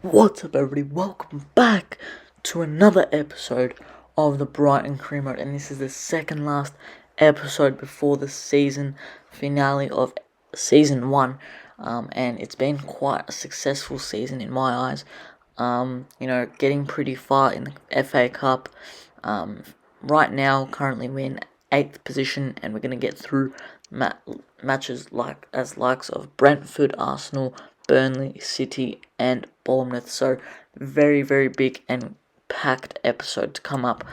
What's up, everybody? Welcome back to another episode of the Brighton Cream Mode, and this is the second last episode before the season finale of season 1. And it's been quite a successful season in my eyes. Getting pretty far in the FA Cup. Right now, currently we're in 8th position, and we're gonna get through matches likes of Brentford, Arsenal, Burnley, City, and Bournemouth. So very, very big and packed episode to come up.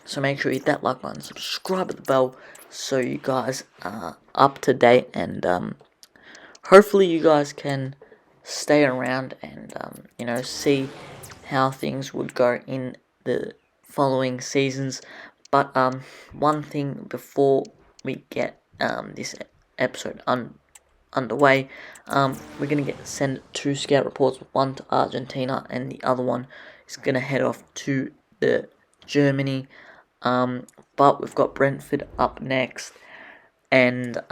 So make sure you hit that like button, subscribe at the bell, so you guys are up to date, and hopefully you guys can stay around and see how things would go in the following seasons. But one thing before we get this episode underway, we're gonna send 2 scout reports, one to Argentina and the other one is gonna head off to the Germany. But we've got Brentford up next, and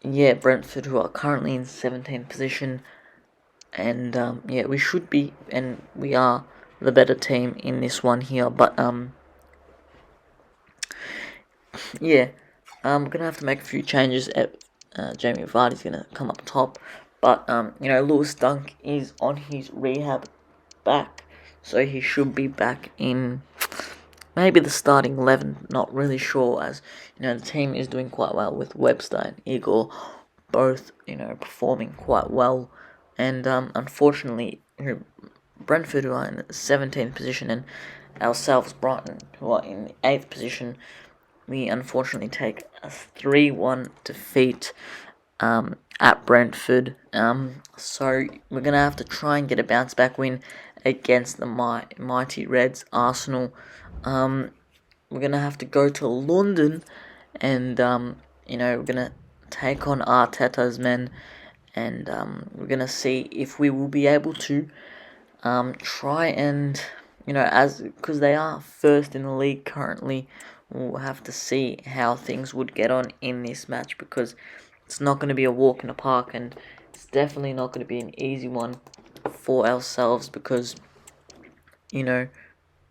Brentford, who are currently in 17th position, and we should be, and we are the better team in this one here. But we're gonna have to make a few changes. Jamie Vardy's gonna come up top, but Lewis Dunk is on his rehab back, so he should be back in maybe the starting 11. Not really sure, as the team is doing quite well with Webster and Igor, both performing quite well, and unfortunately, Brentford, who are in the 17th position, and ourselves, Brighton, who are in the 8th position, we unfortunately take a 3-1 defeat at Brentford. So we're going to have to try and get a bounce back win against the mighty Reds, Arsenal. We're going to have to go to London, and we're going to take on Arteta's men, and we're going to see if we will be able to try and, because they are first in the league currently, we'll have to see how things would get on in this match, because it's not going to be a walk in the park, and it's definitely not going to be an easy one for ourselves, because,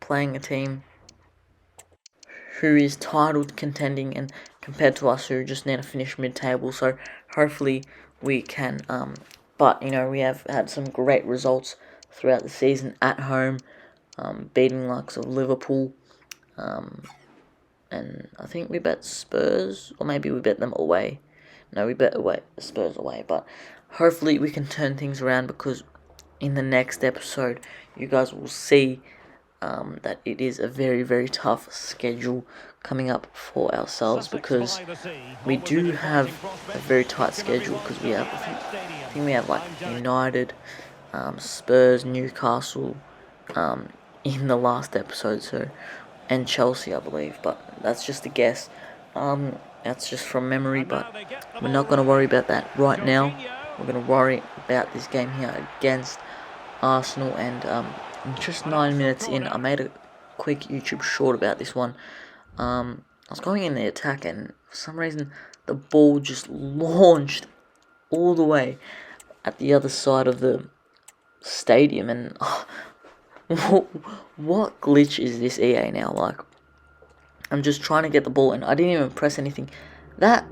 playing a team who is title contending and compared to us who just need to finish mid-table, so hopefully we can, but, we have had some great results throughout the season at home, beating likes of Liverpool, and I think we bet Spurs, or maybe we bet them away. No, we bet Spurs away, but hopefully we can turn things around, because in the next episode you guys will see that it is a very, very tough schedule coming up for ourselves, because we do have a very tight schedule, because we have, I think we have like United, Spurs, Newcastle, in the last episode, so, and Chelsea, I believe, but that's just a guess. That's just from memory, but we're not going to worry about that right now. We're going to worry about this game here against Arsenal, and just 9 minutes in, I made a quick YouTube short about this one. I was going in the attack, and for some reason the ball just launched all the way at the other side of the stadium, and what glitch is this EA now? Like, I'm just trying to get the ball, and I didn't even press anything. That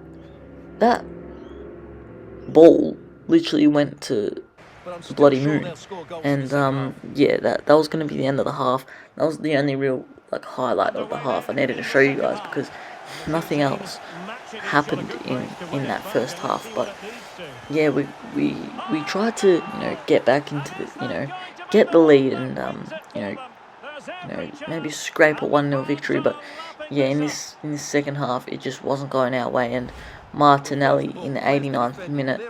ball literally went to the bloody moon, and that was gonna be the end of the half. That was the only real highlight of the half I needed to show you guys, because nothing else happened in that first half. But yeah, we tried to get back into the get the lead, and maybe scrape a 1-0 victory, but yeah, in this second half it just wasn't going our way, and Martinelli in the 89th minute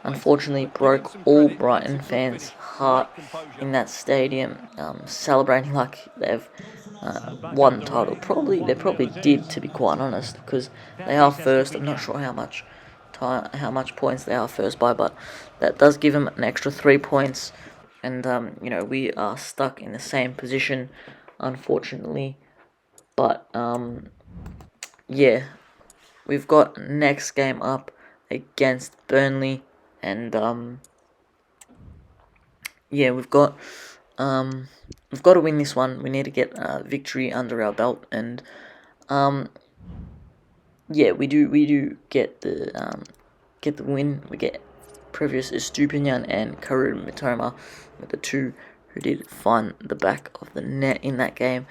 unfortunately broke all Brighton fans' heart in that stadium, celebrating like they've won the title. They probably did, to be quite honest, because they are first. I'm not sure how much points they are first by, but that does give them an extra 3 points, and we are stuck in the same position, unfortunately. But we've got next game up against Burnley, and yeah, we've got to win this one. We need to get a victory under our belt, and yeah, we do get the win. We get previous Estupinian and Karu Mitoma with the two who did find the back of the net in that game.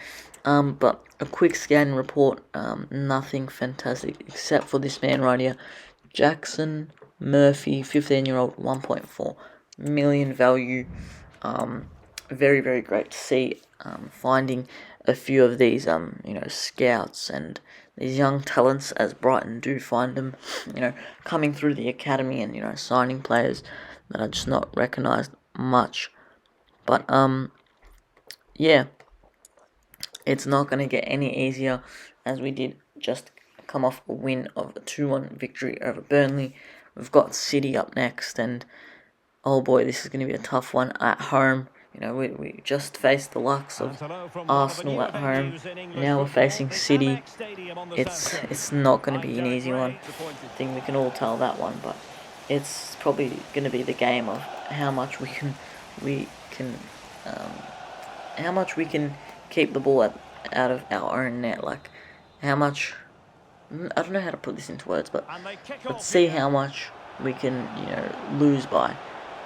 But a quick scan report, nothing fantastic except for this man right here, Jackson Murphy, 15-year-old, 1.4 million value. Very, very great to see, finding a few of these, scouts and these young talents, as Brighton do find them, coming through the academy and, signing players that are just not recognised much. But, yeah, it's not going to get any easier, as we did just come off a win of a 2-1 victory over Burnley. We've got City up next, and oh boy, this is going to be a tough one at home. We just faced the likes of Arsenal at home. Now we're facing City. It's not going to be an easy one. I think we can all tell that one, but it's probably going to be the game of how much we can how much we can keep the ball out of our own net. Like how much, I don't know how to put this into words, but let's see how much we can lose by.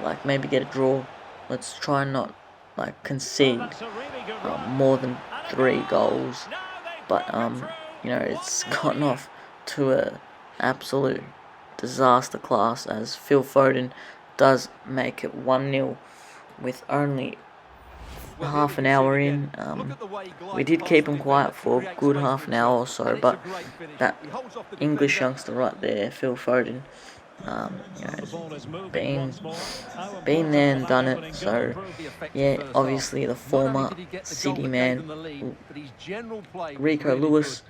Like maybe get a draw. Let's try and not concede more than 3 goals. But it's gotten off to a absolute disaster class, as Phil Foden does make it 1-0 with only half an hour in. We did keep him quiet for a good half an hour or so, but that English youngster right there, Phil Foden, been there and done it. So yeah, obviously the former City man, Rico Lewis,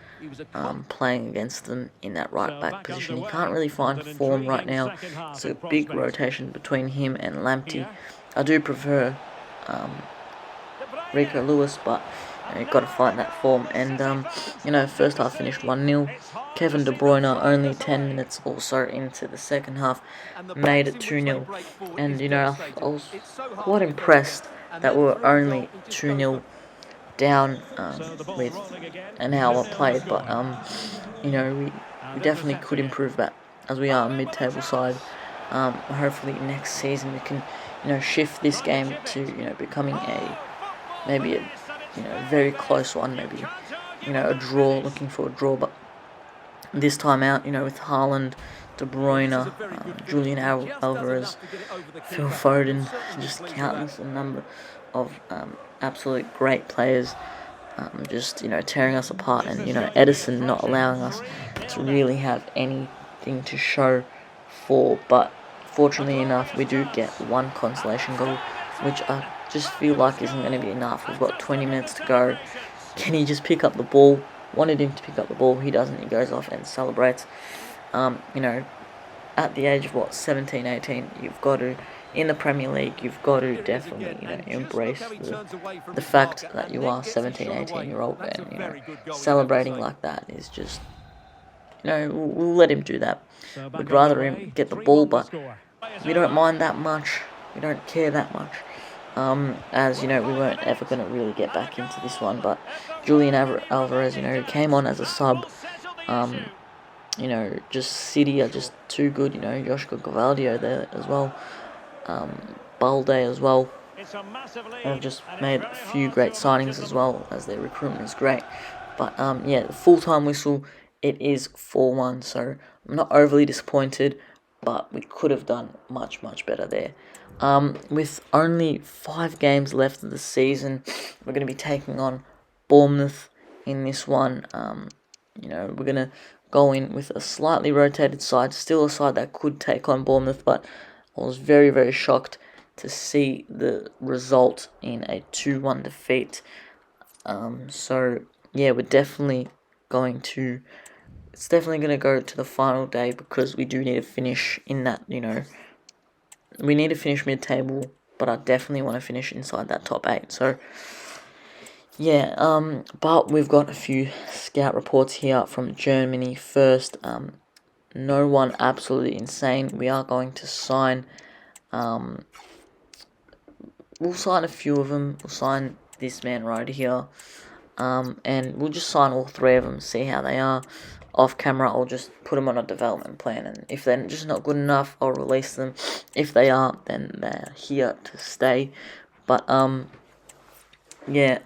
playing against them in that right back position. He can't really find form right now. It's a big rotation between him and Lamptey. I do prefer Rico Lewis, but you've got to find that form. And first half finished 1-0. Kevin De Bruyne, only 10 minutes or so into the second half, made it 2-0. And I was quite impressed that we were only 2-0 down with an hour played, but we definitely could improve that, as we are a mid-table side. Hopefully next season we can shift this game to becoming maybe a very close one, maybe a draw, looking for a draw. But this time out, with Haaland, De Bruyne, Julian Alvarez, Phil Foden, just countless a number of absolute great players, just tearing us apart, and Edison not allowing us to really have anything to show for. But fortunately enough, we do get one consolation goal, which I just feel like isn't going to be enough. We've got 20 minutes to go. Can he just pick up the ball? Wanted him to pick up the ball. He doesn't. He goes off and celebrates. At the age of 17, 18, you've got to, in the Premier League, you've got to definitely embrace the fact that you are 17, 18-year-old, and celebrating like that is just we'll let him do that. We'd rather him get the ball, but we don't mind that much. We don't care that much. As we weren't ever going to really get back into this one, but Julian Alvarez, who came on as a sub, just City are just too good, Joshua Gvardio there as well, Balde as well. They've just made a few great signings as well, as their recruitment is great. But the full-time whistle, it is 4-1, so I'm not overly disappointed, but we could have done much, much better there. With only 5 games left of the season, we're going to be taking on Bournemouth in this one. We're going to go in with a slightly rotated side, still a side that could take on Bournemouth, but I was very, very shocked to see the result in a 2-1 defeat. So, yeah, we're definitely going to... It's definitely going to go to the final day, because we do need to finish in that, we need to finish mid-table, but I definitely want to finish inside that top 8. So, yeah, but we've got a few scout reports here from Germany first. No one absolutely insane. We are going to sign we'll sign a few of them. We'll sign this man right here. And we'll just sign all 3 of them, see how they are. Off camera, I'll just put them on a development plan, and if they're just not good enough, I'll release them. If they are, then they're here to stay. But, yeah,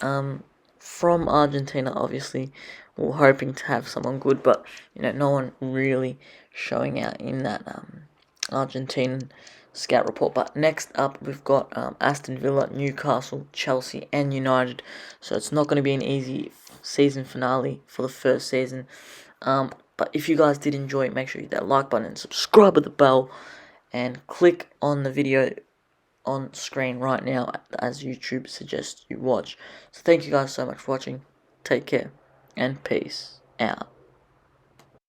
from Argentina, obviously, we're hoping to have someone good, but, no one really showing out in that, Argentinian scout report. But next up, we've got Aston Villa, Newcastle, Chelsea, and United. So it's not going to be an easy season finale for the first season. But if you guys did enjoy it, make sure you hit that like button and subscribe with the bell, and click on the video on screen right now as YouTube suggests you watch. So thank you guys so much for watching. Take care and peace out.